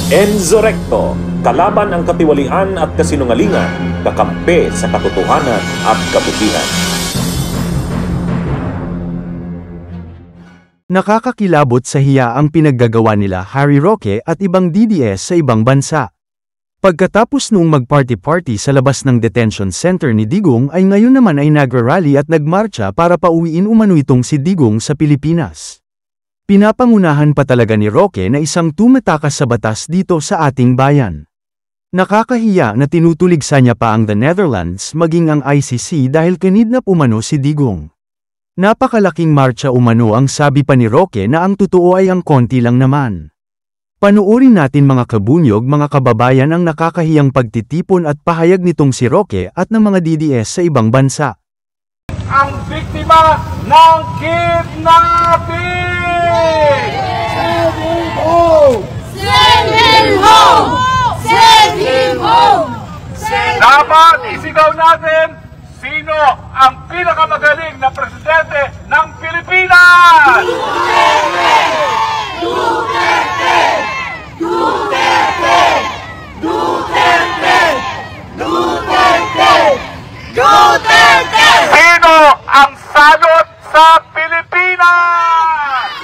Enzo Recto, kalaban ang katiwalian at kasinungalingan, kakampi sa katotohanan at kabutihan. Nakakakilabot sa hiya ang pinaggagawa nila Harry Roque at ibang DDS sa ibang bansa. Pagkatapos noong mag-party-party sa labas ng detention center ni Digong ay ngayon naman ay nagra-rally at nagmarcha para pauwiin umano itong si Digong sa Pilipinas. Pinapangunahan pa talaga ni Roque na isang tumatakas sa batas dito sa ating bayan. Nakakahiya na tinutuligsa niya pa ang the Netherlands maging ang ICC dahil kinidnap umano si Digong. Napakalaking marcha umano ang sabi pa ni Roque na ang totoo ay ang konti lang naman. Panuorin natin mga kabunyog mga kababayan ang nakakahiyang pagtitipon at pahayag nitong si Roque at ng mga DDS sa ibang bansa. Ang biktima ng kidnapping! Send him home! Send him home! Send him home! Dapat isigaw natin sino ang pinakamagaling na presidente ng Pilipinas! Duterte! Duterte! Duterte! Duterte! Duterte! Sino ang salot sa Pilipinas?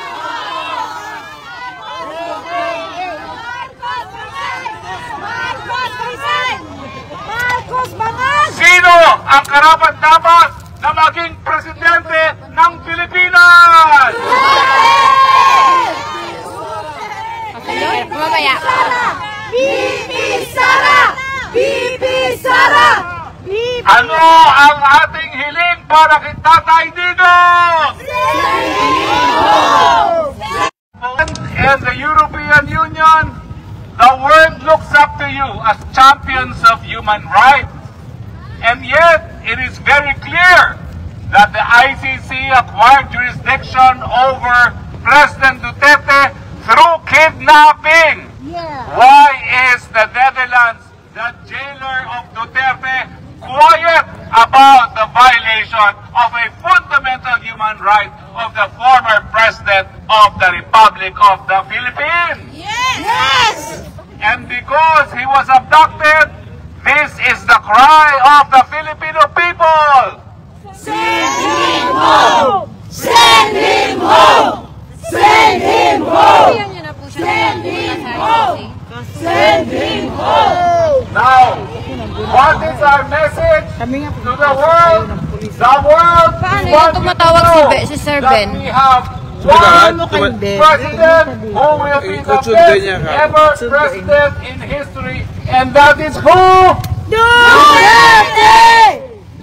Sino ang karapat-dapat na maging presidente ng Pilipinas? Mamaya. Bibi Sara! Bibi Sara! Ano ang ating hiling para kay Tatay Digong? And the European Union, the world looks up to you as champions of human rights. And yet, it is very clear that the ICC acquired jurisdiction over President Duterte through kidnapping. Why is the Netherlands, the jailer of Duterte, quiet about the violation of a fundamental human right of the former President of the Republic of the Philippines? Yes! And because he was abducted, this is the cry of the Filipino people. Send him home! Send him home! Send him home! Send him home! Send him home! Now, what is our message to the world? The world Paano wants yung tumatawag to know si Sir that Ben? we have one president who will be the best ever president in history, and that is who? Duterte!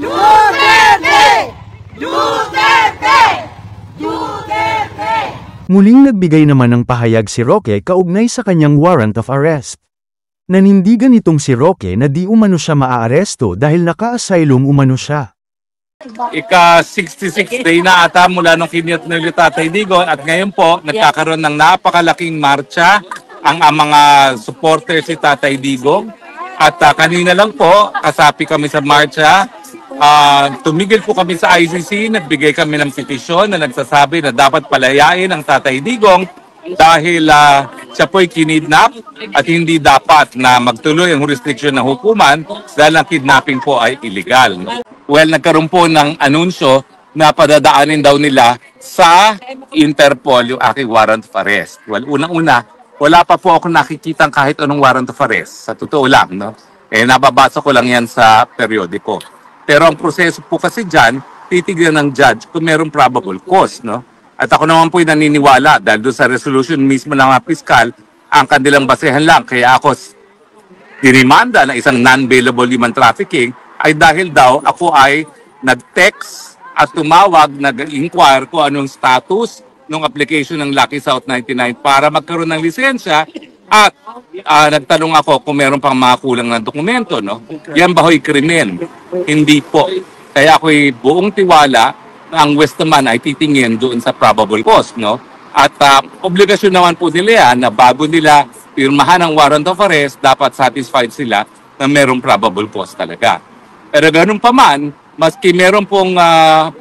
Duterte! Duterte! Duterte! Muling nagbigay naman ng pahayag si Roque kaugnay sa kanyang warrant of arrest. Nanindigan itong si Roque na di umano siya maaaresto dahil naka-asylum umano siya. Ika-66 day na ata mula nung kiniyot na ulit Tatay Digong at ngayon po nagkakaroon ng napakalaking marcha ang mga supporters si Tatay Digong at kanina lang po kasapi kami sa marcha. Tumigil po kami sa ICC, nagbigay kami ng petisyon na nagsasabi na dapat palayain ang Tatay Digong dahil siya po'y kinidnap at hindi dapat na magtuloy ang jurisdiction ng hukuman dahil ang kidnapping po ay illegal. Well, nagkaroon po ng anunsyo na padadaanin daw nila sa Interpol yung aking warrant of arrest. Well, unang-una, wala pa po ako nakikitang kahit anong warrant of arrest. Sa totoo lang, no? Nababasa ko lang yan sa periodiko. Pero ang proseso po kasi dyan, titignan ng judge kung mayroong probable cause, no? At ako naman po'y naniniwala dahil doon sa resolution mismo ng mga piskal, ang kanilang basehan lang. Kaya ako dinimanda na isang non-bailable human trafficking ay dahil daw ako ay nag-text at tumawag, nag-inquire kung anong status ng application ng Lucky South 99 para magkaroon ng lisensya at nagtanong ako kung meron pang mga kulang na dokumento, no? Yan ba ho'y krimen? Hindi po. Kaya ako'y buong tiwala na ang Westman ay titingin doon sa probable cause, no? At obligasyon naman po nila yan na bago nila pirmahan ang warrant of arrest, dapat satisfied sila na merong probable cause talaga. Pero ganun pa man, maski meron pong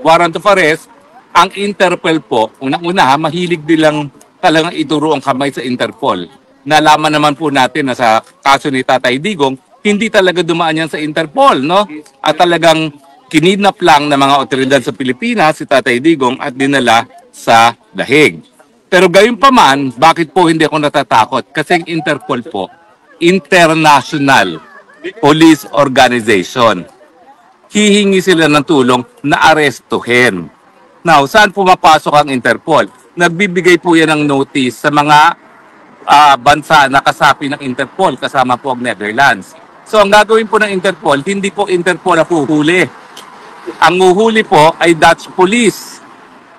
warrant of arrest, ang Interpol po, unang-una, mahilig nilang talagang ituro ang kamay sa Interpol. nalaman naman po natin na sa kaso ni Tatay Digong, hindi talaga dumaan yan sa Interpol, no? At talagang kinidnap lang ng mga otoridad sa Pilipinas si Tatay Digong at dinala sa The Hague. Pero gayon pa man, bakit po hindi ako natatakot? Kasi ang Interpol po, International Police Organization. Hihingi sila ng tulong na arestuhin. Now, saan pumapasok ang Interpol? Nagbibigay po yan ng notice sa mga bansa na kasapi ng Interpol, kasama po ang Netherlands. So, ang gagawin po ng Interpol, hindi po Interpol na huhuli. Ang huhuli po ay Dutch Police.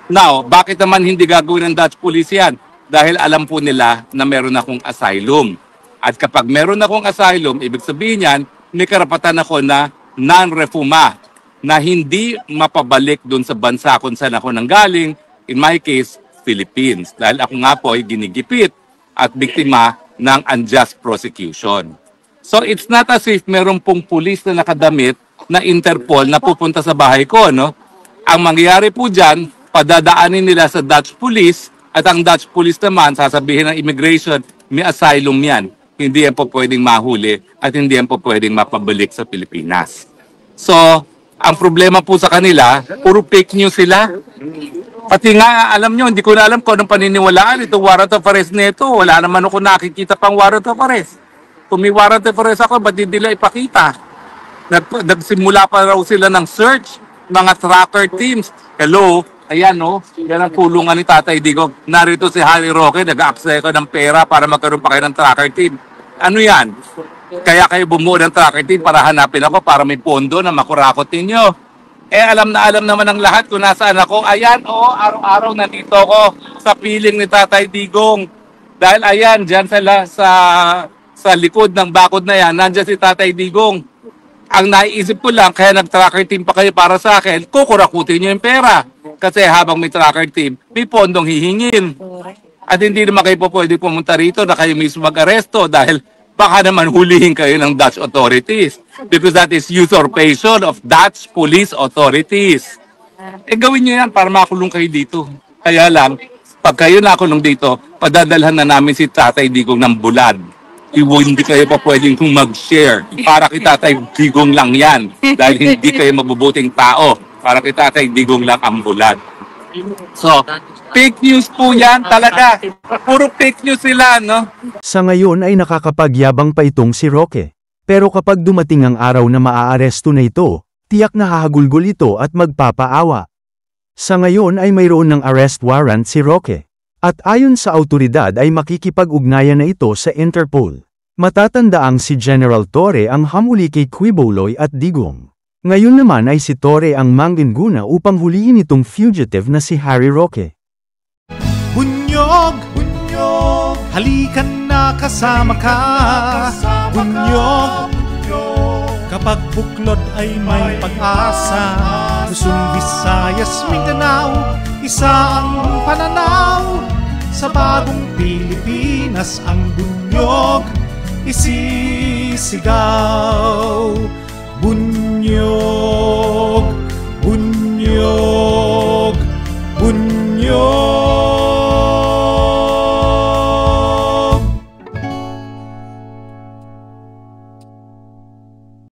Now, bakit naman hindi gagawin ng Dutch Police yan? Dahil alam po nila na meron akong asylum. At kapag meron akong asylum, ibig sabihin yan, may karapatan ako na non-refuma, na hindi mapabalik dun sa bansa kung saan ako nanggaling, in my case, Philippines. Dahil ako nga po ay ginigipit at biktima ng unjust prosecution. So it's not as if meron pong pulis na nakadamit na Interpol na pupunta sa bahay ko, no? Ang mangyayari po dyan, padadaanin nila sa Dutch Police at ang Dutch Police naman, sasabihin ng immigration, may asylum yan. Hindi yan po pwedeng mahuli at hindi yan po pwedeng mapabalik sa Pilipinas. So, ang problema po sa kanila, puro fake news sila. Pati nga, alam nyo, hindi ko na alam kung anong paniniwalaan. Itong warrant of arrest nito, wala naman ako nakikita pang warrant of arrest. Kung may warrant of arrest ako, ba't hindi nila ipakita? Nagsimula pa raw sila ng search, mga tracker teams. Hello, ayan no, yan ang kulungan ni Tatay Digong. Narito si Harry Roque, nag-aksaya ko ng pera para magkaroon pa kayo ng tracker team. Ano yan? Kaya kayo bumuo ng tracker team para hanapin ako para may pondo na makurakot ninyo. Alam naman ng lahat kung nasaan ako. Ayan, araw-araw nandito ako sa piling ni Tatay Digong. Dahil ayan, dyan sa likod ng bakod na yan, nandyan si Tatay Digong. Ang naiisip ko lang, kaya nag-tracker team pa kayo para sa akin, kukurakutin nyo yung pera. Kasi habang may tracker team, may pondong hihingin. At hindi naman kayo po pwede pumunta rito na kayo mismo mag-aresto dahil baka naman hulihin kayo ng Dutch authorities because that is usurpation of Dutch police authorities. Gawin nyo yan para makulong kayo dito. Kaya lang, pag kayo nakulong dito, padadalhan na namin si Tatay Digong ng bulad. Hindi kayo pa pwedeng mag-share. Para kay Tatay Digong lang yan. Dahil hindi kayo mabubuting tao. Para kay Tatay Digong lang ang bulad. So, fake news po yan talaga. Puro fake news sila, no? Sa ngayon ay nakakapagyabang pa itong si Roque. Pero kapag dumating ang araw na maaaresto na ito, tiyak na hahagulgol ito at magpapaawa. Sa ngayon ay mayroon ng arrest warrant si Roque. At ayon sa autoridad ay makikipag-ugnayan na ito sa Interpol. Matatandaang si General Torre ang hamuli kay Quiboloy at Digong. Ngayon naman ay si Torre ang mangguna upang hulihin itong fugitive na si Harry Roque. Bunyog, bunyog, halikan na kasama ka. Bunyog, kapag buklod ay may pag-asa. Luzon, Visayas, Mindanao, isa ang pananaw. Sa bagong Pilipinas ang bunyog isisigaw. Bunyog.